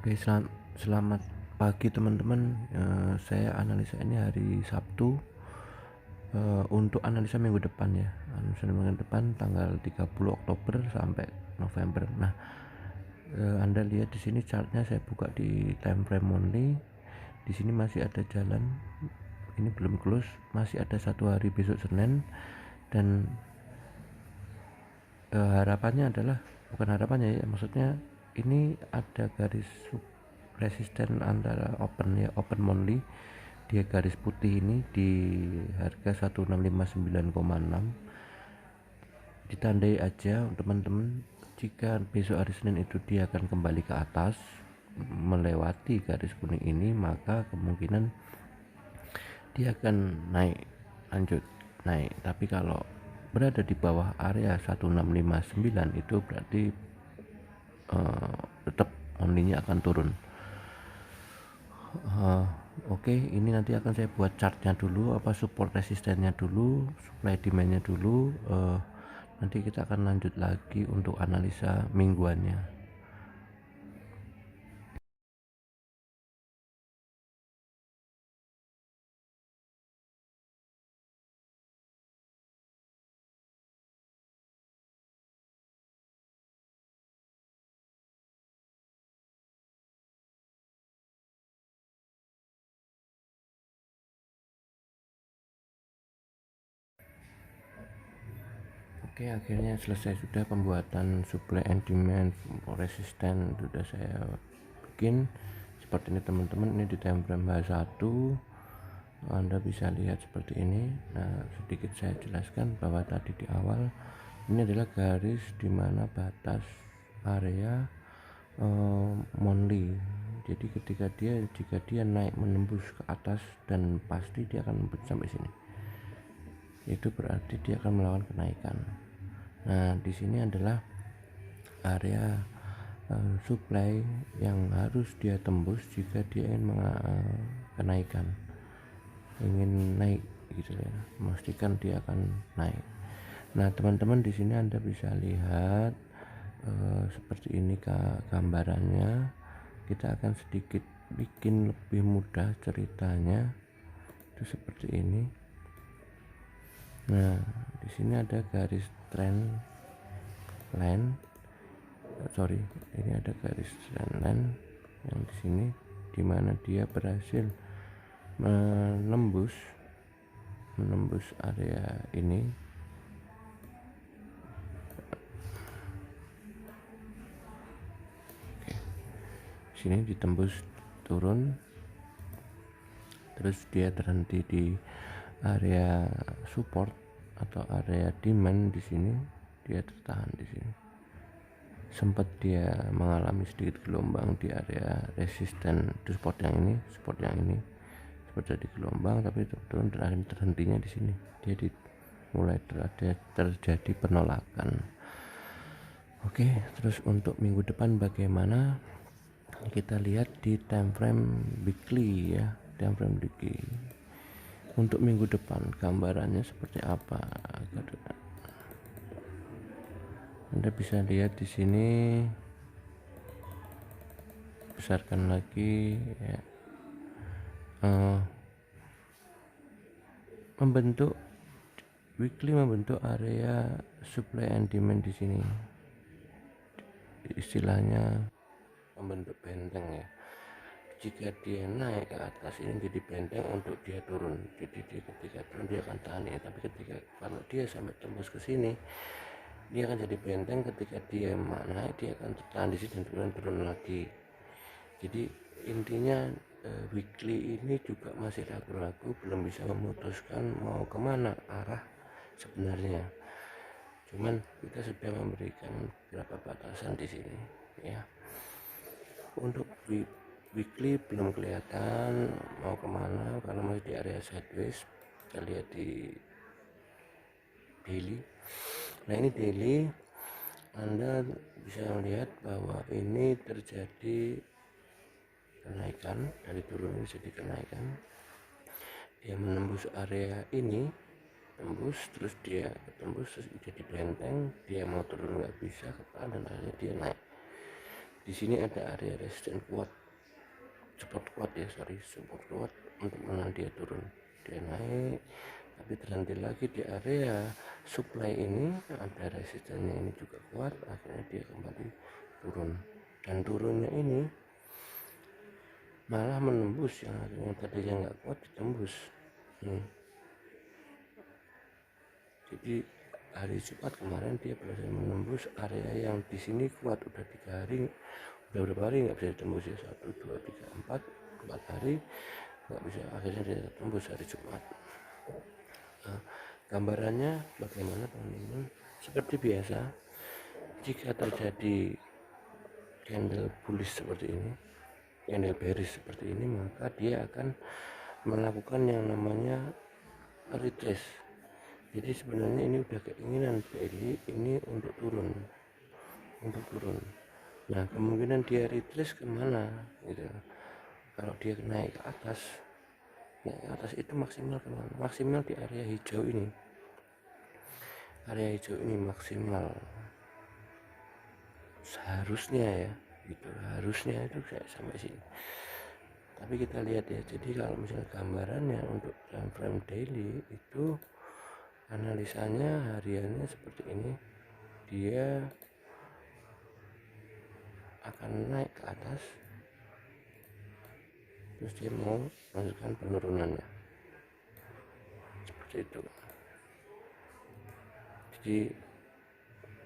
Oke, selamat pagi teman-teman. Saya analisa ini hari Sabtu, untuk analisa minggu depan ya. Analisa minggu depan tanggal 30 Oktober sampai November. Nah, Anda lihat di sini chartnya saya buka di time frame only. Di sini masih ada jalan. Ini belum close, masih ada satu hari besok Senin, dan harapannya adalah, bukan harapannya ya, maksudnya ini ada garis resisten antara open monthly, dia garis putih ini di harga 1659,6. Ditandai aja teman-teman, jika besok hari Senin itu dia akan kembali ke atas melewati garis kuning ini, maka kemungkinan dia akan naik, lanjut naik. Tapi kalau berada di bawah area 1659 itu berarti tetap only-nya akan turun. Oke, ini nanti akan saya buat chartnya dulu, support resistennya dulu, supply demandnya dulu. Nanti kita akan lanjut lagi untuk analisa mingguannya. Oke, akhirnya selesai sudah pembuatan supply and demand resisten, sudah saya bikin seperti ini teman-teman. Ini di time frame H1 Anda bisa lihat seperti ini. Nah, sedikit saya jelaskan bahwa tadi di awal ini adalah garis dimana batas area monthly. Jadi jika dia naik menembus ke atas, dan pasti dia akan menembus sampai sini, itu berarti dia akan melakukan kenaikan. Nah, di sini adalah area supply yang harus dia tembus jika dia ingin kenaikan, ingin naik gitu ya, memastikan dia akan naik. Nah teman-teman, di sini Anda bisa lihat seperti ini gambarannya. Kita akan sedikit bikin lebih mudah ceritanya, itu seperti ini. Nah, di sini ada garis trend line, ini ada garis trend line yang di sini, dimana dia berhasil menembus area ini. Oke, sini ditembus turun, terus dia terhenti di area support atau area demand. Di sini dia tertahan di sini. Sempat dia mengalami sedikit gelombang di area resisten, itu support yang ini seperti di gelombang, tapi turun dan terhentinya di sini. Dia mulai terjadi penolakan. Oke, terus untuk minggu depan bagaimana? Kita lihat di time frame weekly ya, time frame weekly. Untuk minggu depan gambarannya seperti apa? Anda bisa lihat di sini, besarkan lagi ya. Membentuk weekly, membentuk area supply and demand di sini. Istilahnya membentuk benteng ya. Jika dia naik ke atas, ini jadi benteng untuk dia turun. Jadi ketika turun dia akan tahan ya. Tapi kalau dia sampai tembus ke sini, dia akan jadi benteng. Ketika dia naik, dia akan tertahan di sini dan turun lagi. Jadi intinya weekly ini juga masih ragu-ragu, belum bisa memutuskan mau kemana arah sebenarnya. Cuman kita sudah memberikan beberapa batasan di sini ya. Untuk weekly belum kelihatan mau kemana karena masih di area sideways. Kita lihat di daily. Nah, ini daily, Anda bisa melihat bahwa ini terjadi kenaikan, dari turun ini jadi kenaikan. Dia menembus area ini, terus dia tembus, terus jadi benteng. Dia mau turun nggak bisa, dan akhirnya dia naik. Di sini ada area resisten kuat, support kuat untuk menahan dia turun. Dia naik, tapi terhenti lagi di area supply ini, ada resistennya ini juga kuat, akhirnya dia kembali turun. Dan turunnya ini malah menembus yang akhirnya tadinya nggak kuat ditembus. Jadi hari Jumat kemarin dia berhasil menembus area yang di sini kuat, udah 3 hari, udah berapa hari nggak bisa ditembus ya, 1, 2, 3, 4 hari nggak bisa, akhirnya dia tembus hari Jumat. Nah, gambarannya bagaimana teman-teman? Seperti biasa, jika terjadi candle bullish seperti ini, candle bearish seperti ini, maka dia akan melakukan yang namanya retrace. Jadi sebenarnya ini udah keinginan daily ini untuk turun. Nah, kemungkinan dia retrace kemana gitu. Kalau dia naik ke atas itu maksimal kemana? Maksimal di area hijau ini. Area hijau ini maksimal. Seharusnya ya, gitu. Harusnya itu kayak sampai sini. Tapi kita lihat ya. Jadi kalau misalnya gambarannya untuk time frame daily itu analisanya hariannya seperti ini. Dia akan naik ke atas, terus dia mau melanjutkan penurunannya seperti itu. Jadi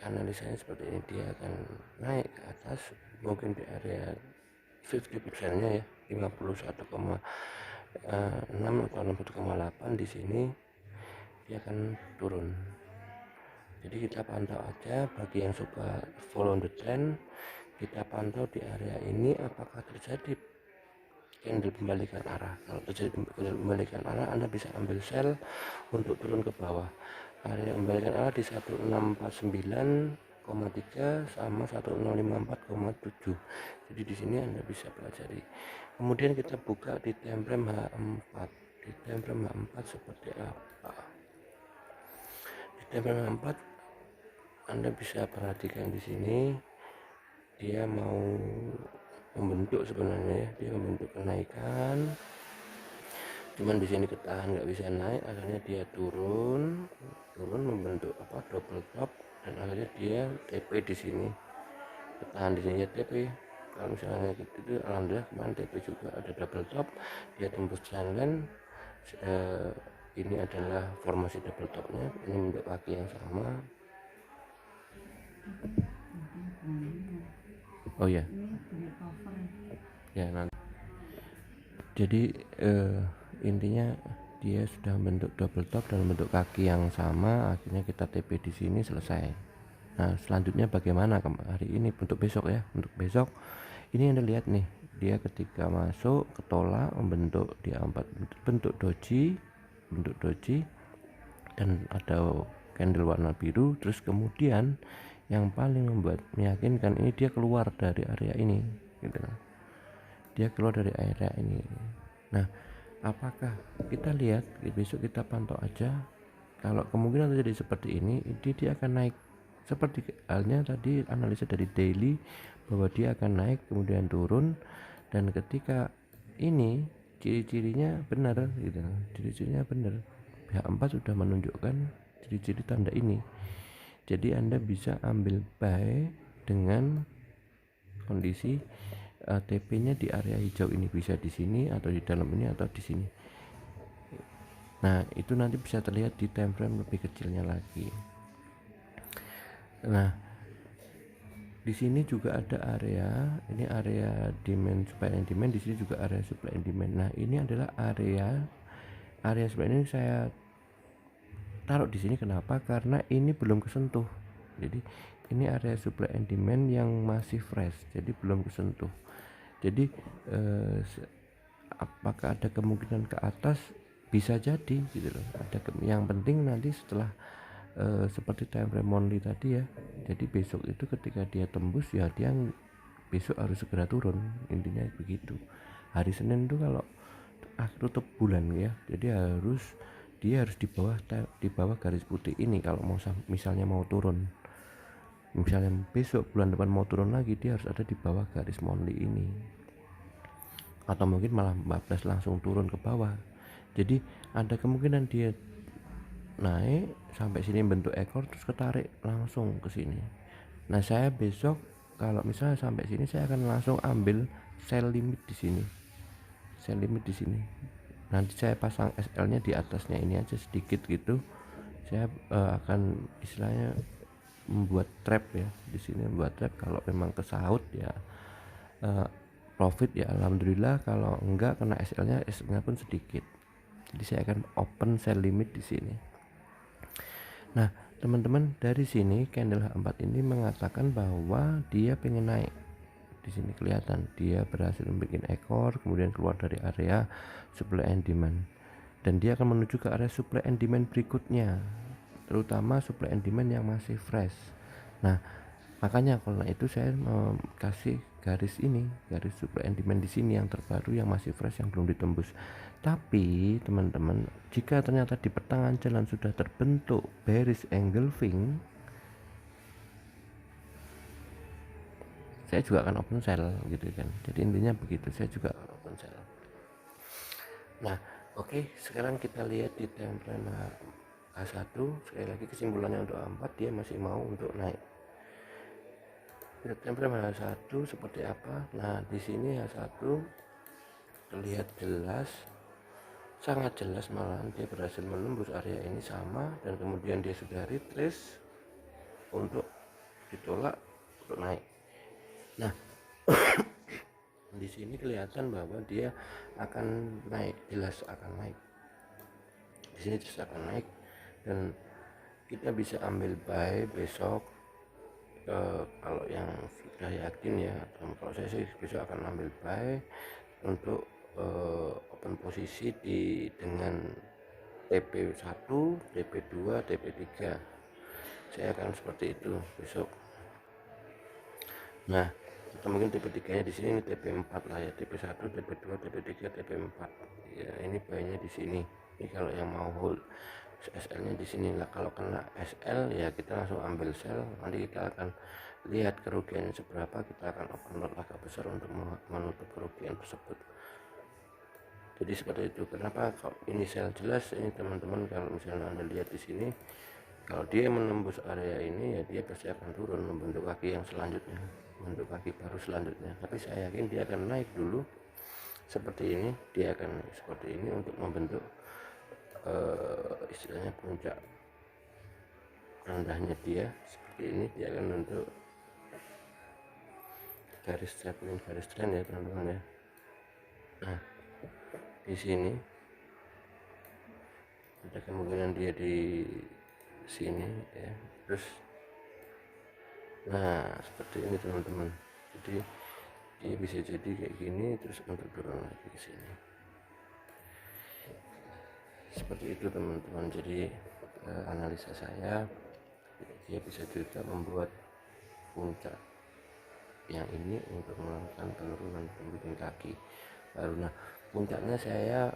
analisanya seperti ini, dia akan naik ke atas mungkin di area 50% nya ya, 51,6 atau 61,8. Di sini dia akan turun. Jadi kita pantau aja, bagi yang suka follow the trend, kita pantau di area ini apakah terjadi candle pembalikan arah. Kalau terjadi pembalikan arah, Anda bisa ambil sell untuk turun ke bawah. Area pembalikan arah di 1659,3 sama 1054,7. Jadi di sini Anda bisa pelajari. Kemudian kita buka di time frame H4. Di time frame H4 seperti apa? Di time frame H4 Anda bisa perhatikan di sini dia mau membentuk sebenarnya ya, dia membentuk kenaikan, cuman di sini ketahan nggak bisa naik, akhirnya dia turun membentuk double top, dan akhirnya dia TP di sini, ketahan di sini ya TP. Kalau misalnya gitu, alhamdulillah kemarin TP juga ada double top, dia tembus trendline. Ini adalah formasi double topnya, ini bentuk kaki yang sama. Oh ya, nanti. Jadi intinya dia sudah bentuk double top dan bentuk kaki yang sama, akhirnya kita TP di sini, selesai. Nah, selanjutnya bagaimana hari ini untuk besok ya? Untuk besok ini Anda lihat nih, dia ketika masuk ketolak membentuk dia bentuk doji dan ada candle warna biru. Terus kemudian yang paling membuat meyakinkan ini dia keluar dari area ini gitu. Dia keluar dari area ini. Nah, apakah kita lihat besok, kita pantau aja. Kalau kemungkinan terjadi seperti ini, dia akan naik seperti halnya tadi analisa dari daily, bahwa dia akan naik kemudian turun. Dan ketika ini ciri-cirinya benar gitu, ciri-cirinya benar, pihak 4 sudah menunjukkan ciri-ciri tanda ini. Jadi Anda bisa ambil buy dengan kondisi TP-nya di area hijau ini, bisa di sini atau di dalam ini atau di sini. Nah, itu nanti bisa terlihat di time frame lebih kecilnya lagi. Nah, di sini juga ada area, ini area demand, supply and demand. Di sini juga area supply and demand. Nah, ini adalah area supply ini saya taruh di sini. Kenapa? Karena ini belum kesentuh. Jadi ini area supply and demand yang masih fresh, jadi belum kesentuh. Jadi apakah ada kemungkinan ke atas? Bisa jadi gitu loh. Yang penting nanti setelah seperti time frame monthly tadi ya. Jadi besok itu ketika dia tembus ya, dia besok harus segera turun, intinya begitu. Hari Senin itu kalau tutup bulan ya, jadi dia harus di bawah garis putih ini kalau mau misalnya mau turun. Misalnya besok bulan depan mau turun lagi, dia harus ada di bawah garis monthly ini, atau mungkin malah 14 langsung turun ke bawah. Jadi ada kemungkinan dia naik sampai sini bentuk ekor terus ketarik langsung ke sini. Nah, saya besok kalau misalnya sampai sini saya akan langsung ambil sell limit di sini. Sell limit di sini. Nanti saya pasang SL-nya di atasnya ini aja sedikit gitu. Saya akan istilahnya membuat trap ya di sini, membuat trap. Kalau memang kesaut ya profit ya alhamdulillah, kalau enggak kena SL-nya pun sedikit. Jadi saya akan open sell limit di sini. Nah, teman-teman, dari sini candle H4 ini mengatakan bahwa dia pengen naik. Di sini kelihatan dia berhasil membuat ekor, kemudian keluar dari area supply and demand, dan dia akan menuju ke area supply and demand berikutnya, terutama supply and demand yang masih fresh. Nah, makanya karena itu saya kasih garis ini, garis supply and demand di sini yang terbaru, yang masih fresh, yang belum ditembus. Tapi teman-teman, jika ternyata di pertengahan jalan sudah terbentuk bearish engulfing, saya juga akan open sell gitu kan. Jadi intinya begitu, saya juga akan open sell. Nah, oke, sekarang kita lihat di time frame H1. Sekali lagi kesimpulannya untuk A4, dia masih mau untuk naik. Time frame H1 seperti apa? Nah, di sini H1 terlihat jelas, sangat jelas malahan dia berhasil menembus area ini sama, dan kemudian dia sudah retrace untuk ditolak untuk naik. Nah, di sini kelihatan bahwa dia akan naik, jelas akan naik. Di sini jelas akan naik, dan kita bisa ambil buy besok. Kalau yang sudah yakin ya, kalau saya sih besok akan ambil buy untuk open posisi dengan TP1, TP2, TP3. Saya akan seperti itu besok. Nah, atau mungkin TP3 nya di sini, TP4 lah ya, TP1, TP2, TP3, TP4. Ya, ini buy-nya di sini. Ini kalau yang mau hold SL-nya di sini lah. Kalau kena SL ya kita langsung ambil sell. Nanti kita akan lihat kerugiannya seberapa, kita akan open lot agak besar untuk menutup kerugian tersebut. Jadi seperti itu. Kenapa kalau ini sell jelas ini teman-teman, kalau misalnya Anda lihat di sini, kalau dia menembus area ini ya dia pasti akan turun membentuk kaki yang selanjutnya, membentuk kaki baru selanjutnya. Tapi saya yakin dia akan naik dulu seperti ini, dia akan seperti ini untuk membentuk istilahnya puncak rendahnya dia. Seperti ini dia akan membentuk garis traveling, garis trend ya teman-teman ya. Nah, di sini ada kemungkinan dia di sini ya, terus nah seperti ini teman-teman. Jadi dia bisa jadi kayak gini terus untuk turun lagi ke sini seperti itu teman-teman. Jadi analisa saya, dia bisa juga membuat puncak yang ini untuk melakukan penurunan pembikin kaki baru. Nah, puncaknya saya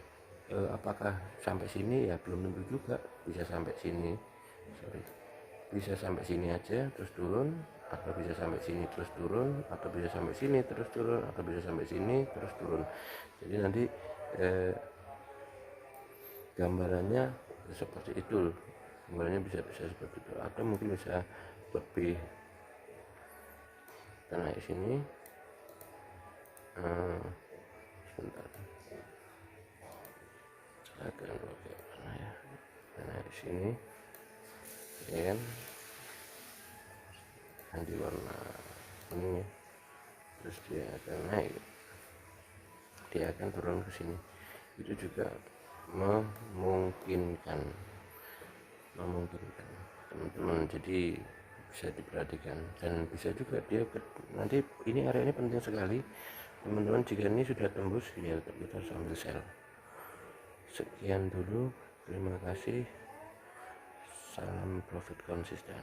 apakah sampai sini ya belum tentu juga, bisa sampai sini, bisa sampai sini aja terus turun, atau bisa sampai sini terus turun, atau bisa sampai sini terus turun, atau bisa sampai sini terus turun. Jadi nanti gambarannya seperti itu, gambarannya bisa seperti itu, atau mungkin bisa lebih naik sini. Sebentar, akan pakai mana ya, naik sini ya kan, nanti warna kuning ya, terus dia akan naik, dia akan turun ke sini. Itu juga memungkinkan teman-teman. Jadi bisa diperhatikan, dan bisa juga dia nanti ini area ini penting sekali teman-teman. Jika ini sudah tembus ya kita harus ambil sell. Sekian dulu, terima kasih, salam profit konsisten.